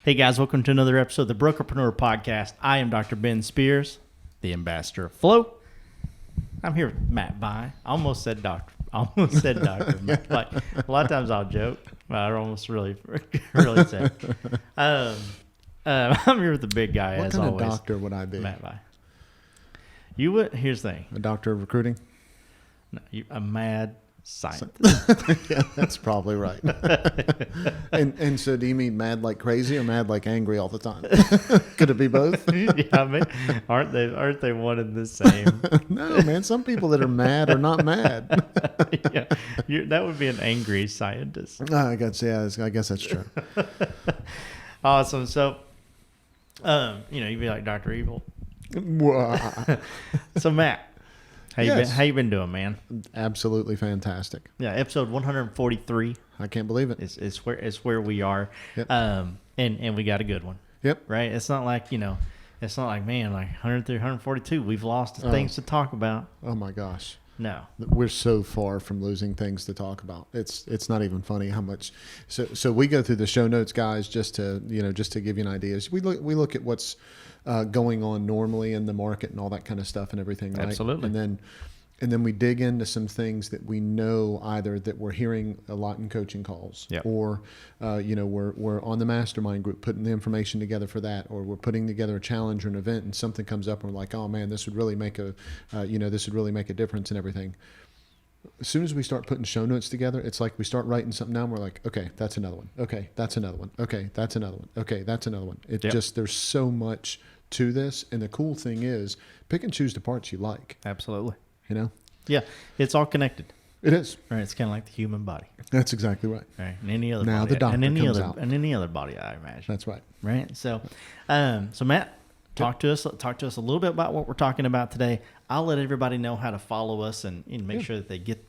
Hey guys, welcome to another episode of the Brokerpreneur podcast. I am Dr. Ben Spears, the ambassador of Flow. I'm here with Matt By. I almost said doctor. Matt. Like, a lot of times I'll joke, but I almost really say. I'm here with the big guy, what as kind always. Of doctor would I be? Matt By. You would. Here's the thing. A doctor of recruiting? No, a mad scientist. Yeah, that's probably right. and so do you mean mad like crazy or mad like angry all the time? Could it be both? Yeah, I mean, aren't they one and the same? No, man. Some people that are mad are not mad. Yeah, that would be an angry scientist. I guess that's true. Awesome. So, you'd be like Dr. Evil. So, Matt, how you been doing, man? Absolutely fantastic. Yeah, episode 143. I can't believe it. It's where we are. Yep. And we got a good one. Yep. Right? It's not like, it's not like, man, like 103, 142, we've lost things to talk about. Oh my gosh. No. We're so far from losing things to talk about. It's not even funny how much. So we go through the show notes, guys, just to give you an idea. We look at what's going on normally in the market and all that kind of stuff and everything, right? Absolutely. And then we dig into some things that we know either that we're hearing a lot in coaching calls, yep, or we're on the mastermind group putting the information together for that, or we're putting together a challenge or an event and something comes up and we're like, oh man, this would really make a difference and everything. As soon as we start putting show notes together, it's like we start writing something down. We're like, okay, that's another one. Okay, that's another one. Okay, that's another one. Okay, that's another one. It just, there's so much to this. And the cool thing is pick and choose the parts you like. Absolutely. Yeah, it's all connected. It is. Right, it's kind of like the human body. That's exactly right. Right, and any other now body, the doctor and any comes other out. and any other body, I imagine. That's right. Right. So, Matt, talk to us a little bit about what we're talking about today. I'll let everybody know how to follow us and make sure that they get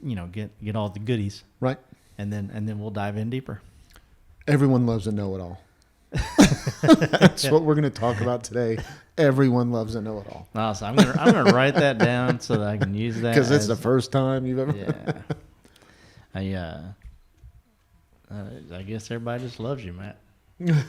all the goodies. Right. And then we'll dive in deeper. Everyone loves a know-it-all. That's what we're going to talk about today. Everyone loves a know-it-all. So I'm gonna write that down so that I can use that because it's the first time you've ever. Yeah. I guess everybody just loves you, Matt. Yeah.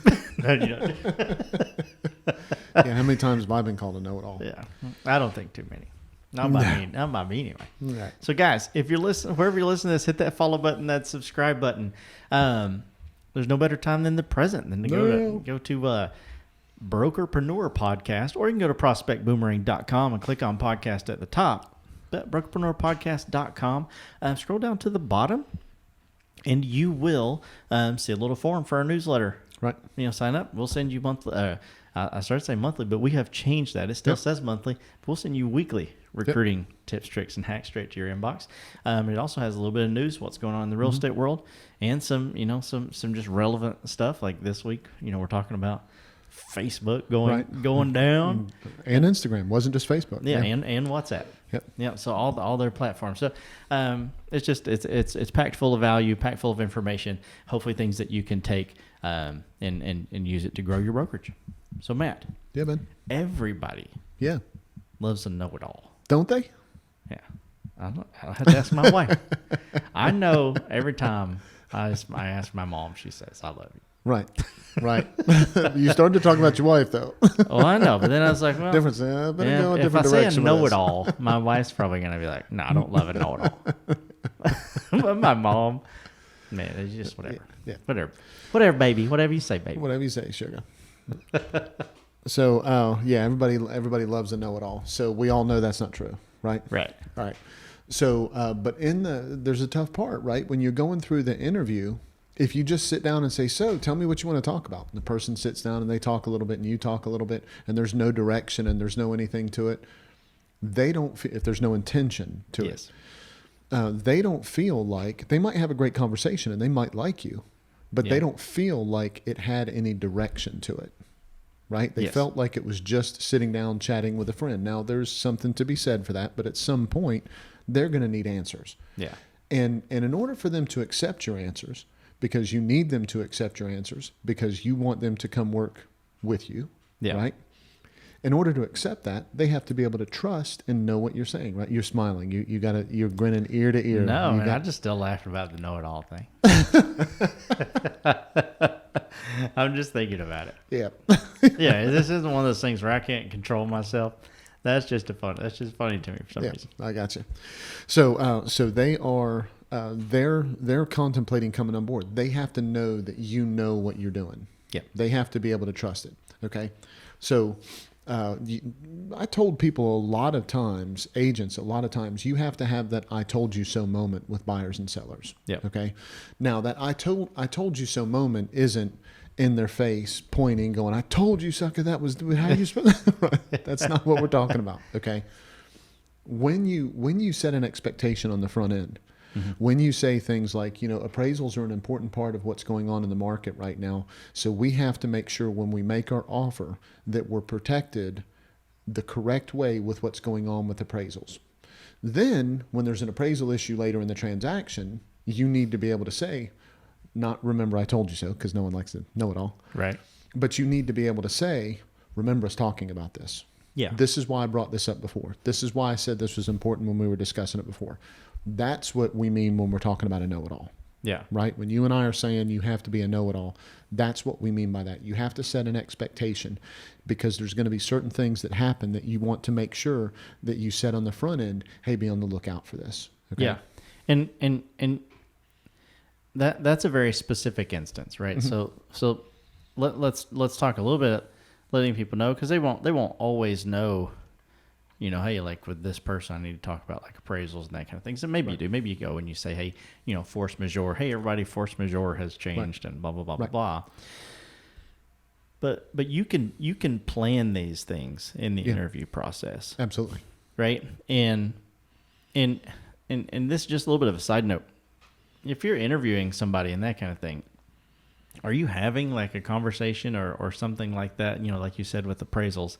How many times have I been called a know-it-all? Yeah. I don't think too many. Not by me anyway. Right. So guys, if you're listening, wherever you're listening to this, hit that follow button, that subscribe button. There's no better time than the present than to go to Brokerpreneur podcast, or you can go to prospectboomerang.com and click on podcast at the top. But brokerpreneurpodcast.com. Scroll down to the bottom, and you will see a little form for our newsletter. Right. Sign up. We'll send you monthly. I started saying monthly, but we have changed that. It still says monthly, but we'll send you weekly recruiting tips, tricks, and hacks straight to your inbox. It also has a little bit of news, what's going on in the real estate world, and some just relevant stuff. Like this week, we're talking about Facebook going down, and Instagram. Wasn't just Facebook. Yeah. And WhatsApp. Yep. Yeah. So all their platforms. So it's packed full of value, packed full of information. Hopefully things that you can take and use it to grow your brokerage. So Matt. Yeah, man. Everybody. Yeah. Loves to know it all. Don't they? Yeah. I'll have to ask my wife. I know every time I ask my mom, she says, I love you. Right. You started to talk about your wife, though. Well, I know, but then I was like, well, different. Better go a if different I say a direction. know-it-all, my wife's probably going to be like, no, I don't love a know-it-all. But my mom, man, it's just whatever. Yeah. Whatever, baby. Whatever you say, baby. Whatever you say, sugar. So, everybody loves a know-it-all. So we all know that's not true, right? Right. All right. So, but there's a tough part, right? When you're going through the interview, if you just sit down and say, so tell me what you want to talk about. The person sits down and they talk a little bit and you talk a little bit and there's no direction and there's no anything to it. They don't, if there's no intention to it, they don't feel like, they might have a great conversation and they might like you, but they don't feel like it had any direction to it. Right? They felt like it was just sitting down chatting with a friend. Now there's something to be said for that, but at some point they're going to need answers. Yeah. And in order for them to accept your answers, because you need them to accept your answers, because you want them to come work with you, right? In order to accept that, they have to be able to trust and know what you're saying, right? You're smiling. You're grinning ear to ear. No, man, I just still laughed about the know-it-all thing. I'm just thinking about it. Yeah. Yeah, this isn't one of those things where I can't control myself. That's just funny to me for some reason. I got you. So they are they're contemplating coming on board. They have to know that you know what you're doing. Yeah. They have to be able to trust it. Okay. So I told people agents, a lot of times, you have to have that "I told you so" moment with buyers and sellers. Yeah. Okay. Now that I told you so moment isn't in their face, pointing, going, "I told you, sucker, that was how you supposed." Right? That's not what we're talking about. Okay. When you set an expectation on the front end, when you say things like, appraisals are an important part of what's going on in the market right now. So we have to make sure when we make our offer that we're protected the correct way with what's going on with appraisals. Then when there's an appraisal issue later in the transaction, you need to be able to say, not "remember I told you so," because no one likes to know it all. Right. But you need to be able to say, "Remember us talking about this. Yeah. This is why I brought this up before. This is why I said this was important when we were discussing it before." That's what we mean when we're talking about a know-it-all. Yeah. Right? When you and I are saying you have to be a know-it-all, that's what we mean by that. You have to set an expectation because there's going to be certain things that happen that you want to make sure that you set on the front end, "Hey, be on the lookout for this." Okay? Yeah. And that's a very specific instance, right? So let's talk a little bit, letting people know, because they won't always know, hey, like with this person, I need to talk about like appraisals and that kind of thing. So maybe you do. Maybe you go and you say, "Hey, force majeure. Hey, everybody, force majeure has changed," and blah blah blah blah blah. But you can plan these things in the interview process. Absolutely. Right? And this is just a little bit of a side note. If you're interviewing somebody and that kind of thing, are you having like a conversation or something like that, like you said with appraisals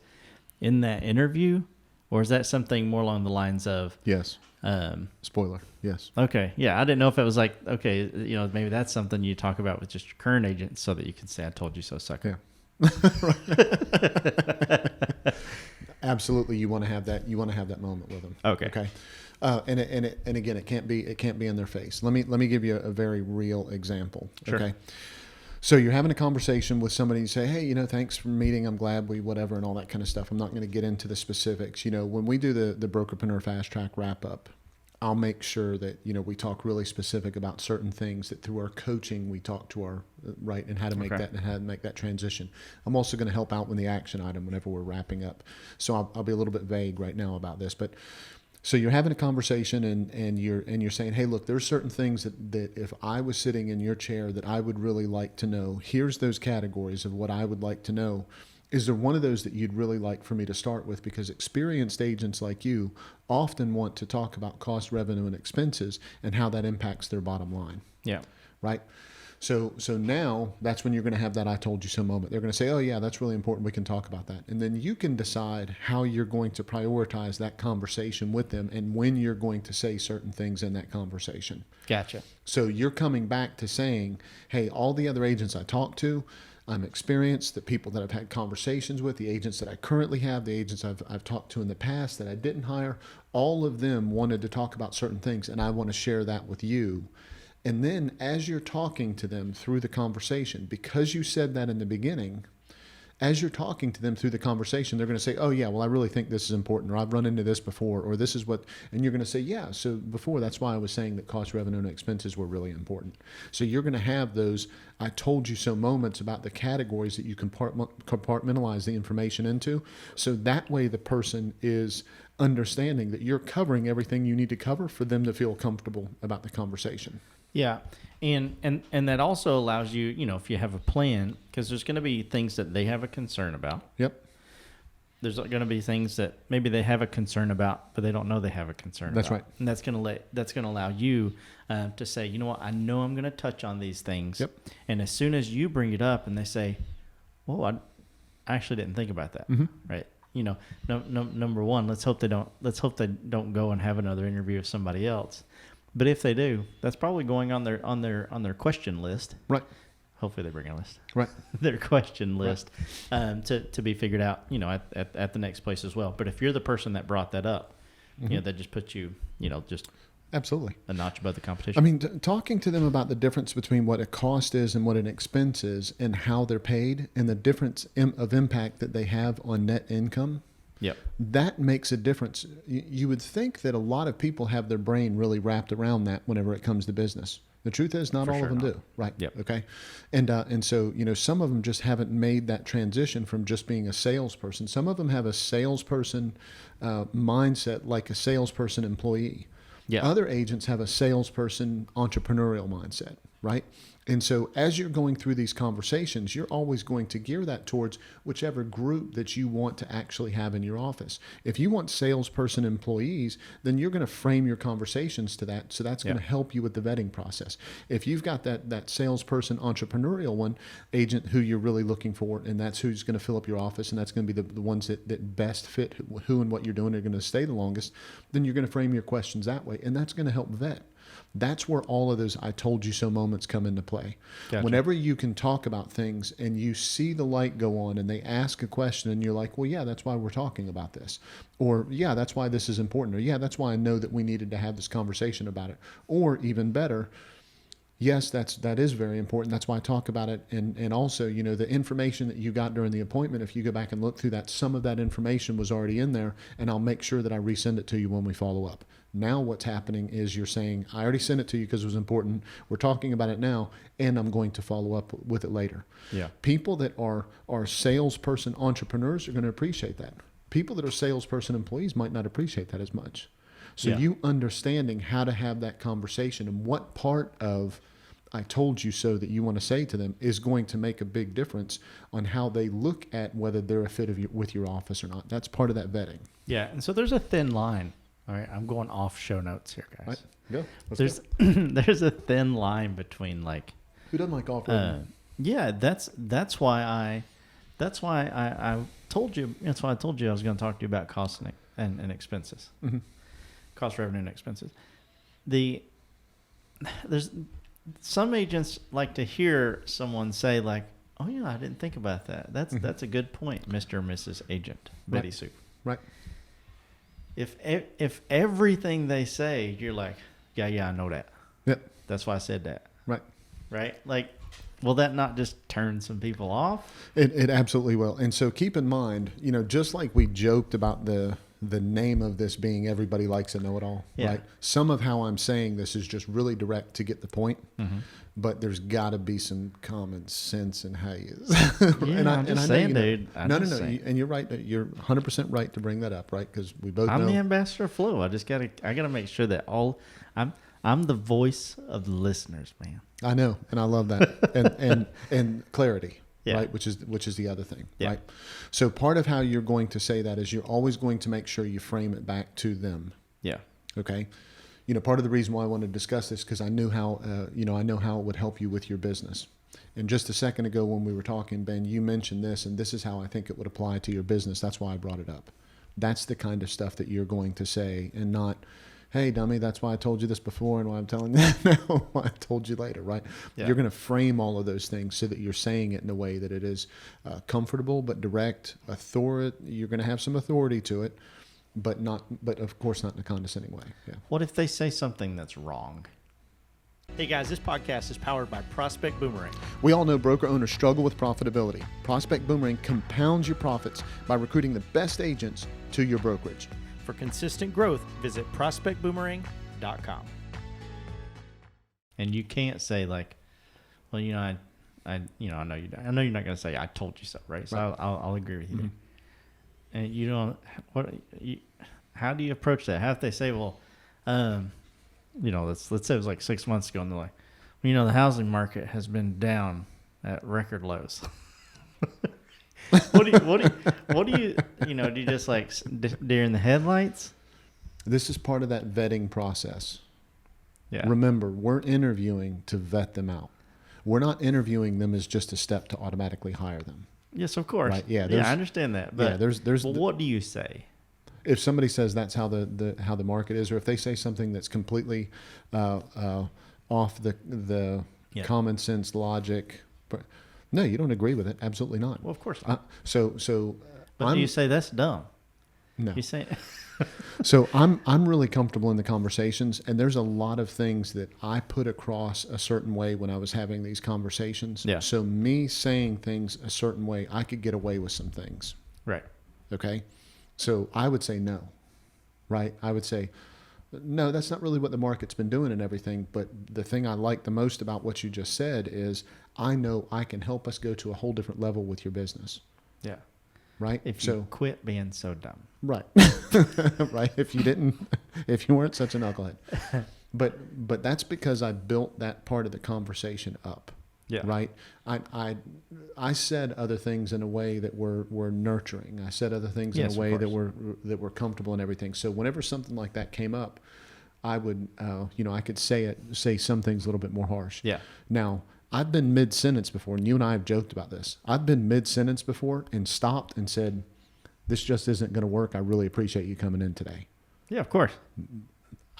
in that interview? Or is that something more along the lines of... Yes. Spoiler. Yes. Okay. Yeah. I didn't know if it was like, okay, maybe that's something you talk about with just your current agent so that you can say, "I told you so, sucker." Yeah. Absolutely. You want to have that moment with them. Okay. Okay. And again, it can't be in their face. Let me give you a very real example. Sure. Okay. So you're having a conversation with somebody, you say, "Hey, thanks for meeting. I'm glad we whatever," and all that kind of stuff. I'm not going to get into the specifics. When we do the Brokerpreneur Fast Track wrap up, I'll make sure that, we talk really specific about certain things that through our coaching, we talk to our, right, and how to make that transition. I'm also going to help out with the action item whenever we're wrapping up. So I'll be a little bit vague right now about this, but so you're having a conversation and you're saying, "Hey, look, there's certain things that if I was sitting in your chair that I would really like to know. Here's those categories of what I would like to know. Is there one of those that you'd really like for me to start with?" Because experienced agents like you often want to talk about cost, revenue, and expenses and how that impacts their bottom line. Yeah. Right? So now that's when you're going to have that "I told you so" moment. They're going to say, "Oh yeah, that's really important. We can talk about that." And then you can decide how you're going to prioritize that conversation with them and when you're going to say certain things in that conversation. Gotcha. So you're coming back to saying, "Hey, all the other agents I talked to, I'm experienced, the people that I've had conversations with, the agents that I currently have, the agents I've talked to in the past that I didn't hire, all of them wanted to talk about certain things, and I want to share that with you." And then as you're talking to them through the conversation, because you said that in the beginning, as you're talking to them through the conversation, they're going to say, "Oh yeah, well, I really think this is important," or "I've run into this before," or "This is what," and you're going to say, "Yeah, so before, that's why I was saying that cost, revenue, and expenses were really important." So you're going to have those "I told you so" moments about the categories that you compartmentalize the information into. So that way the person is understanding that you're covering everything you need to cover for them to feel comfortable about the conversation. Yeah. And that also allows you, if you have a plan, because there's going to be things that they have a concern about. Yep. There's going to be things that maybe they have a concern about, but they don't know they have a concern about. That's right. And that's going to allow you to say, "You know what, I know I'm going to touch on these things." Yep. And as soon as you bring it up and they say, "Well, I actually didn't think about that." Mm-hmm. Right. Number one, let's hope they don't go and have another interview with somebody else. But if they do, that's probably going on their question list. Right. Hopefully they bring a list. Right. Their question list to be figured out, at the next place as well. But if you're the person that brought that up, that just puts you, just Absolutely. A notch above the competition. I mean, talking to them about the difference between what a cost is and what an expense is and how they're paid and the difference of impact that they have on net income. Yep. That makes a difference. You would think that a lot of people have their brain really wrapped around that whenever it comes to business. The truth is, not all of them do. Right. Yep. Okay. And so, some of them just haven't made that transition from just being a salesperson. Some of them have a salesperson mindset, like a salesperson employee. Yeah. Other agents have a salesperson entrepreneurial mindset, right? And so as you're going through these conversations, you're always going to gear that towards whichever group that you want to actually have in your office. If you want salesperson employees, then you're going to frame your conversations to that. So that's going to help you with the vetting process. If you've got that salesperson entrepreneurial one agent who you're really looking for, and that's who's going to fill up your office, and that's going to be the ones that best fit who and what you're doing are going to stay the longest, then you're going to frame your questions that way. And that's going to help vet. That's where all of those I told you so moments come into play. Gotcha. Whenever you can talk about things and you see the light go on and they ask a question and you're like, well, yeah, that's why we're talking about this. Or, yeah, that's why this is important. Or, yeah, that's why I know that we needed to have this conversation about it. Or even better, yes, that is very important. That's why I talk about it. And also, the information that you got during the appointment, if you go back and look through that, some of that information was already in there, and I'll make sure that I resend it to you when we follow up. Now what's happening is you're saying, I already sent it to you because it was important. We're talking about it now, and I'm going to follow up with it later. Yeah. People that are salesperson entrepreneurs are going to appreciate that. People that are salesperson employees might not appreciate that as much. So you understanding how to have that conversation and what part of I told you so that you want to say to them is going to make a big difference on how they look at whether they're a fit with your office or not. That's part of that vetting. Yeah. And so there's a thin line. All right. I'm going off show notes here, guys. Right. Go. There's a thin line between who doesn't like off-roading? Yeah, that's why I told you. That's why I told you I was going to talk to you about costs and expenses, cost, revenue, and expenses. There's some agents like to hear someone say "Oh yeah, I didn't think about that. That's a good point, Mr. or Mrs. Agent Betty Sue." Right. If everything they say, you're like, yeah, I know that. Yep. That's why I said that. Right. Will that not just turn some people off? It absolutely will. And so keep in mind, just like we joked about the name of this being Everybody Likes a Know-It-All, right? Some of how I'm saying this is just really direct to get the point, but there's got to be some common sense in how you. I'm just saying, dude. No. And you're right. You're 100% right to bring that up, right? Because we both know. I'm the ambassador of flow. I gotta make sure that I'm the voice of the listeners, man. I know, and I love that, and clarity. Yeah. Right, which is the other thing, right? So part of how you're going to say that is you're always going to make sure you frame it back to them. Yeah. Okay. Part of the reason why I wanted to discuss this because I knew how I know how it would help you with your business. And just a second ago when we were talking, Ben, you mentioned this, and this is how I think it would apply to your business. That's why I brought it up. That's the kind of stuff that you're going to say, and not, hey, dummy, that's why I told you this before and why I'm telling you that now, why I told you later, right? Yeah. You're going to frame all of those things so that you're saying it in a way that it is comfortable but direct, you're going to have some authority to it, but of course not in a condescending way. Yeah. What if they say something that's wrong? Hey guys, this podcast is powered by Prospect Boomerang. We all know broker owners struggle with profitability. Prospect Boomerang compounds your profits by recruiting the best agents to your brokerage. For consistent growth, visit prospectboomerang.com. And you can't say well, I know you're not going to say I told you so, right? So right. I'll agree with you. Mm-hmm. And you don't. How do you approach that? How if they say, well, let's say it was 6 months ago, and they're like, well, the housing market has been down at record lows. What do you do you just deer in the headlights? This is part of that vetting process. Yeah. Remember, we're interviewing to vet them out. We're not interviewing them as just a step to automatically hire them. Yes, of course. Right. Yeah. I understand that. But what do you say? If somebody says that's how the market is, or if they say something that's completely off the common sense logic, no, you don't agree with it. Absolutely not. Well, of course not. But do you say that's dumb? No. You say So I'm really comfortable in the conversations, and there's a lot of things that I put across a certain way when I was having these conversations. Yeah. So me saying things a certain way, I could get away with some things. Right. Okay. So I would say no, right? I would say, no, that's not really what the market's been doing and everything. But the thing I like the most about what you just said is I know I can help us go to a whole different level with your business. Yeah. Right. If you quit being so dumb. Right. Right. If you weren't such a knucklehead. But that's because I built that part of the conversation up. Yeah. Right. I said other things in a way that were nurturing. I said other things in a way that were comfortable and everything. So whenever something like that came up, I would, I could say some things a little bit more harsh. Yeah. Now, I've been mid-sentence before, and you and I have joked about this. I've been mid-sentence before and stopped and said, this just isn't going to work. I really appreciate you coming in today. Yeah, of course.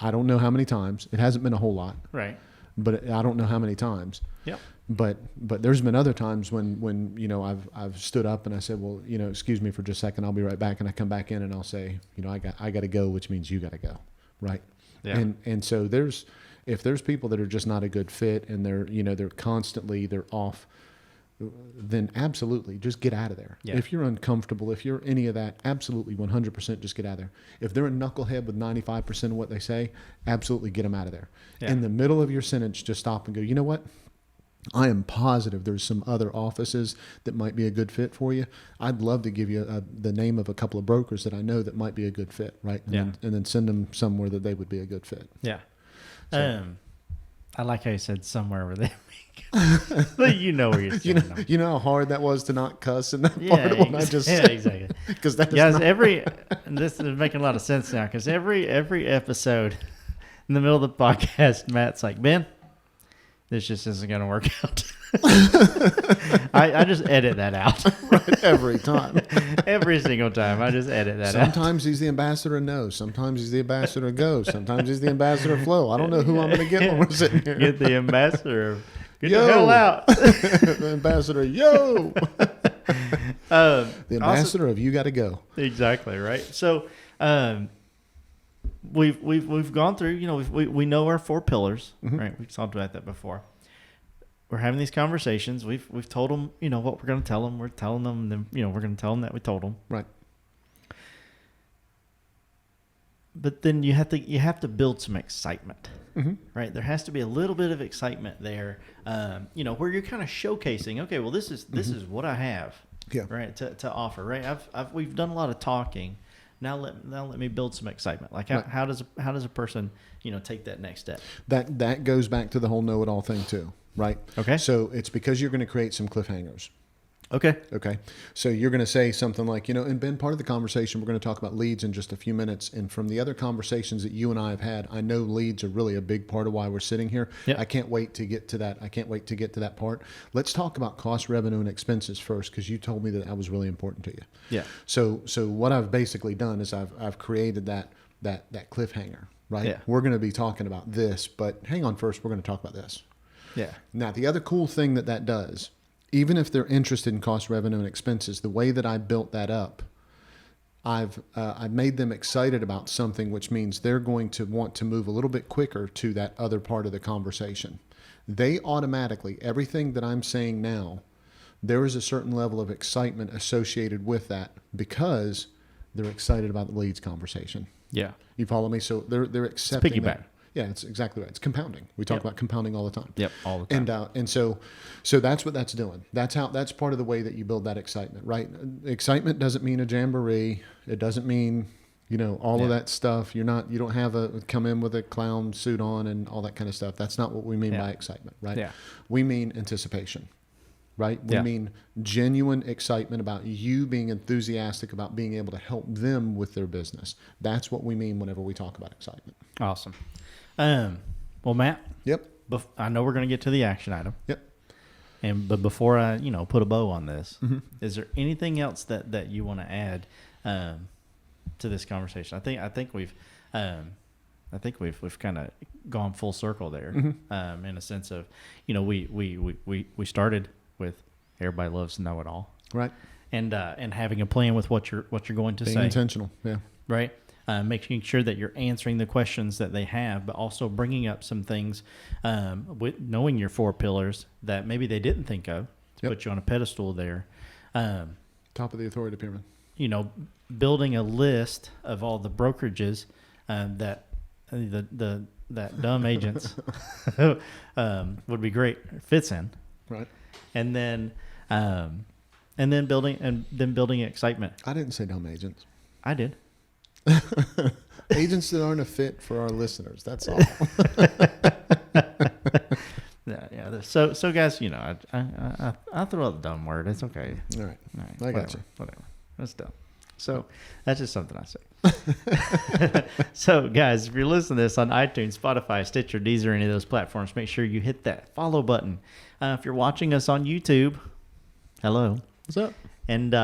I don't know how many times. It hasn't been a whole lot. Right. But I don't know how many times. Yep. But there's been other times when I've stood up and I said, well, excuse me for just a second. I'll be right back. And I come back in and I'll say, I got to go, which means you got to go. Right. Yeah. And so if there's people that are just not a good fit and they're constantly, they're off, then absolutely just get out of there. Yeah. If you're uncomfortable, if you're any of that, absolutely 100% just get out of there. If they're a knucklehead with 95% of what they say, absolutely get them out of there. Yeah. In the middle of your sentence, just stop and go, you know what? I am positive there's some other offices that might be a good fit for you. I'd love to give you the name of a couple of brokers that I know that might be a good fit, right? And then send them somewhere that they would be a good fit. Yeah. So, I like how you said somewhere where they but you know where you're saying you know how hard that was to not cuss in that part of what I just said. Yeah, exactly. Because that is Guys, not... and this is making a lot of sense now because every episode in the middle of the podcast, Matt's like, Ben, this just isn't going to work out. I just edit that out. Right, every time. Every single time. I just edit that out. Sometimes he's the ambassador of no. Sometimes he's the ambassador of go. Sometimes he's the ambassador of flow. I don't know who I'm going to get when we're sitting here. Get the ambassador of get yo. the hell out. The ambassador, yo. The ambassador of you got to go. Exactly, right? So we've gone through, we know our 4 pillars, right? We've talked about that before. We're having these conversations. We've told them, what we're going to tell them. We're telling them, then, we're going to tell them that we told them. Right. But then you have to build some excitement, right? There has to be a little bit of excitement there, where you're kind of showcasing. Okay, well, this is what I have, right, to offer, right? We've done a lot of talking. Now let me build some excitement. Like how does a person take that next step? That goes back to the whole know-it-all thing too. Right. Okay. So it's because you're going to create some cliffhangers. Okay. Okay. So you're going to say something like, and Ben, part of the conversation, we're going to talk about leads in just a few minutes. And from the other conversations that you and I have had, I know leads are really a big part of why we're sitting here. Yep. I can't wait to get to that. Part. Let's talk about cost, revenue, and expenses first, because you told me that was really important to you. Yeah. So what I've basically done is I've created that cliffhanger, right? Yeah. We're going to be talking about this, but hang on first, we're going to talk about this. Yeah. Now, the other cool thing that does, even if they're interested in cost, revenue, and expenses, the way that I built that up, I've made them excited about something, which means they're going to want to move a little bit quicker to that other part of the conversation. They automatically, everything that I'm saying now, there is a certain level of excitement associated with that because they're excited about the leads conversation. Yeah. You follow me? So they're accepting It's piggyback. that. Yeah, it's exactly right. It's compounding. We talk about compounding all the time. Yep, all the time. And so that's what that's doing. That's part of the way that you build that excitement, right? Excitement doesn't mean a jamboree. It doesn't mean, all of that stuff. You don't have come in with a clown suit on and all that kind of stuff. That's not what we mean by excitement, right? Yeah. We mean anticipation, right? We mean genuine excitement about you being enthusiastic about being able to help them with their business. That's what we mean whenever we talk about excitement. Awesome. Well, Matt. Yep. I know we're going to get to the action item. Yep. But before I, put a bow on this, is there anything else that you want to add to this conversation? I think we've kind of gone full circle there, in a sense of, we started with everybody loves to know it all, right? And having a plan with what you're going to Being say, intentional, yeah, right. making sure that you're answering the questions that they have, but also bringing up some things with knowing your 4 pillars that maybe they didn't think of to put you on a pedestal there. Top of the authority pyramid. Building a list of all the brokerages that that dumb agents would be great, fits in, right? And then building excitement. I didn't say dumb agents. I did. Agents that aren't a fit for our listeners. That's all. Yeah. So guys, I throw out the dumb word. It's okay. All right. I got you. Whatever. That's dumb. So that's just something I say. So guys, if you're listening to this on iTunes, Spotify, Stitcher, Deezer, any of those platforms, make sure you hit that follow button. If you're watching us on YouTube, hello. What's up? And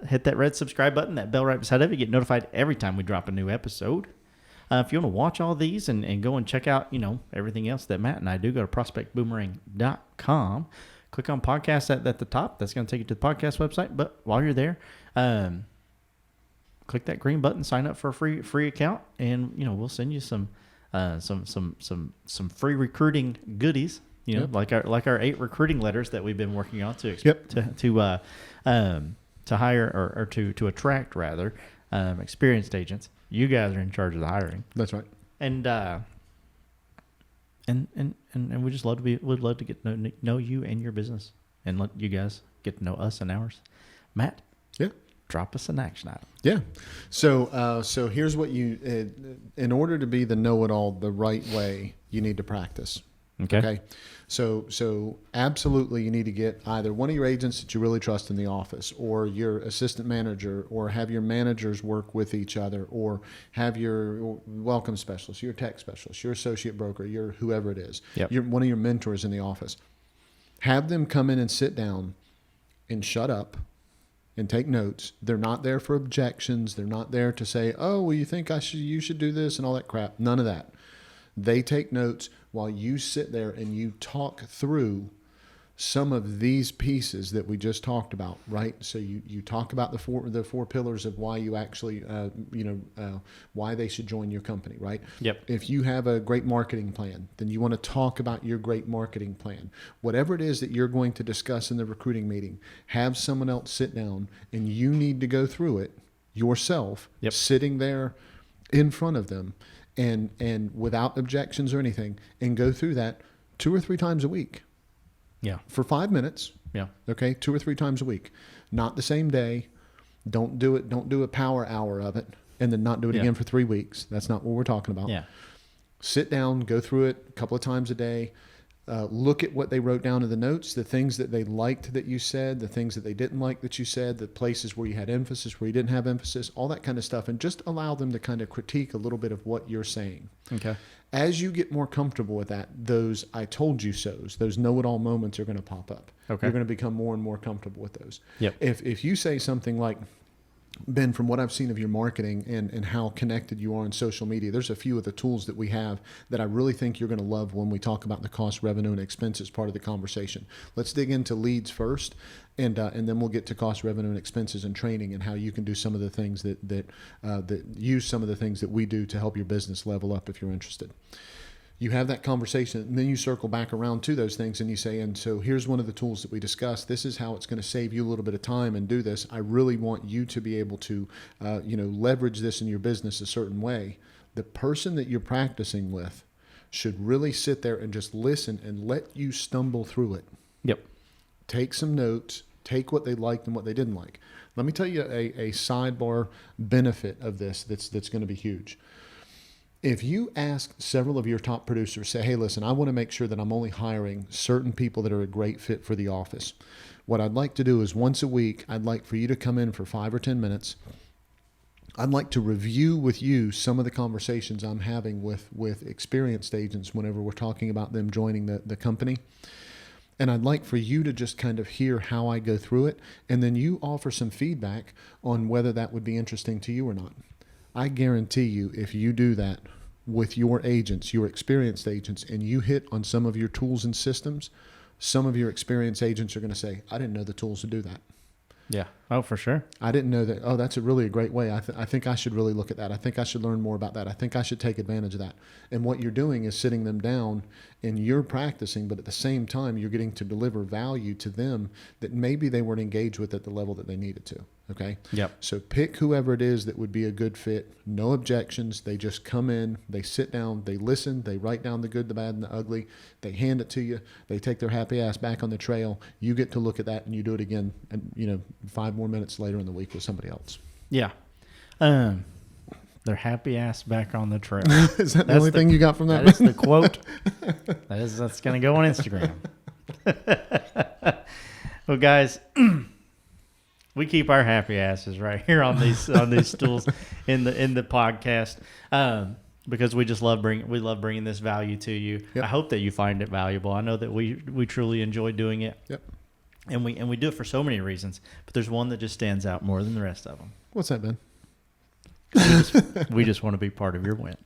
hit that red subscribe button, that bell right beside it. You get notified every time we drop a new episode. If you want to watch all these and go and check out, everything else that Matt and I do, go to prospectboomerang.com. Click on podcast at the top. That's going to take you to the podcast website. But while you're there, click that green button, sign up for a free account, and we'll send you some free recruiting goodies. Like our 8 recruiting letters that we've been working on to hire or to attract rather experienced agents. You guys are in charge of the hiring. That's right. And we just would love to get to know you and your business, and let you guys get to know us and ours. Matt. Yeah. Drop us an action item. Yeah. So here's what in order to be the know-it-all the right way, you need to practice. Okay. So absolutely, you need to get either one of your agents that you really trust in the office, or your assistant manager, or have your managers work with each other, or have your welcome specialist, your tech specialist, your associate broker, your whoever it is, one of your mentors in the office. Have them come in and sit down and shut up and take notes. They're not there for objections. They're not there to say, oh, well, you think you should do this and all that crap. None of that. They take notes while you sit there and you talk through some of these pieces that we just talked about, right? So you talk about the four pillars of why you actually, why they should join your company, right? Yep. If you have a great marketing plan, then you want to talk about your great marketing plan. Whatever it is that you're going to discuss in the recruiting meeting, have someone else sit down, and you need to go through it yourself, sitting there in front of them, and without objections or anything, and go through that 2 or 3 times a week. Yeah. For 5 minutes. Yeah. Okay. 2 or 3 times a week. Not the same day. Don't do a power hour of it and then not do it again for 3 weeks. That's not what we're talking about. Yeah. Sit down, go through it a couple of times a day. Look at what they wrote down in the notes, the things that they liked that you said, the things that they didn't like that you said, the places where you had emphasis, where you didn't have emphasis, all that kind of stuff. And just allow them to kind of critique a little bit of what you're saying. Okay. As you get more comfortable with that, those I told you so's, those know-it-all moments are going to pop up. Okay. You're going to become more and more comfortable with those. Yep. If you say something like, Ben, from what I've seen of your marketing and how connected you are on social media, there's a few of the tools that we have that I really think you're going to love when we talk about the cost, revenue, and expenses part of the conversation. Let's dig into leads first, and then we'll get to cost, revenue, and expenses and training, and how you can do some of the things that use some of the things that we do to help your business level up if you're interested. You have that conversation, and then you circle back around to those things and you say, and so here's one of the tools that we discussed. This is how it's going to save you a little bit of time and do this. I really want you to be able to, leverage this in your business a certain way. The person that you're practicing with should really sit there and just listen and let you stumble through it. Yep. Take some notes, take what they liked and what they didn't like. Let me tell you a sidebar benefit of this that's going to be huge. If you ask several of your top producers, say, hey, listen, I want to make sure that I'm only hiring certain people that are a great fit for the office. What I'd like to do is once a week, I'd like for you to come in for 5 or 10 minutes. I'd like to review with you some of the conversations I'm having with experienced agents whenever we're talking about them joining the company. And I'd like for you to just kind of hear how I go through it. And then you offer some feedback on whether that would be interesting to you or not. I guarantee you, if you do that with your agents, your experienced agents, and you hit on some of your tools and systems, some of your experienced agents are going to say, I didn't know the tools to do that. Yeah. Oh, for sure. I didn't know that. Oh, that's a great way. I think I should really look at that. I think I should learn more about that. I think I should take advantage of that. And what you're doing is sitting them down and you're practicing, but at the same time, you're getting to deliver value to them that maybe they weren't engaged with at the level that they needed to. Okay. Yep. So pick whoever it is that would be a good fit. No objections. They just come in, they sit down, they listen, they write down the good, the bad, and the ugly. They hand it to you. They take their happy ass back on the trail. You get to look at that and you do it again. And 5 more minutes later in the week with somebody else. Yeah. Their happy ass back on the trail. Is that the only thing you got from that? That is the quote. That's going to go on Instagram. Well, guys, we keep our happy asses right here on these stools in the podcast because we just love bringing this value to you. Yep. I hope that you find it valuable. I know that we truly enjoy doing it. Yep. And we do it for so many reasons, but there's one that just stands out more than the rest of them. What's that, Ben? We just want to be part of your win.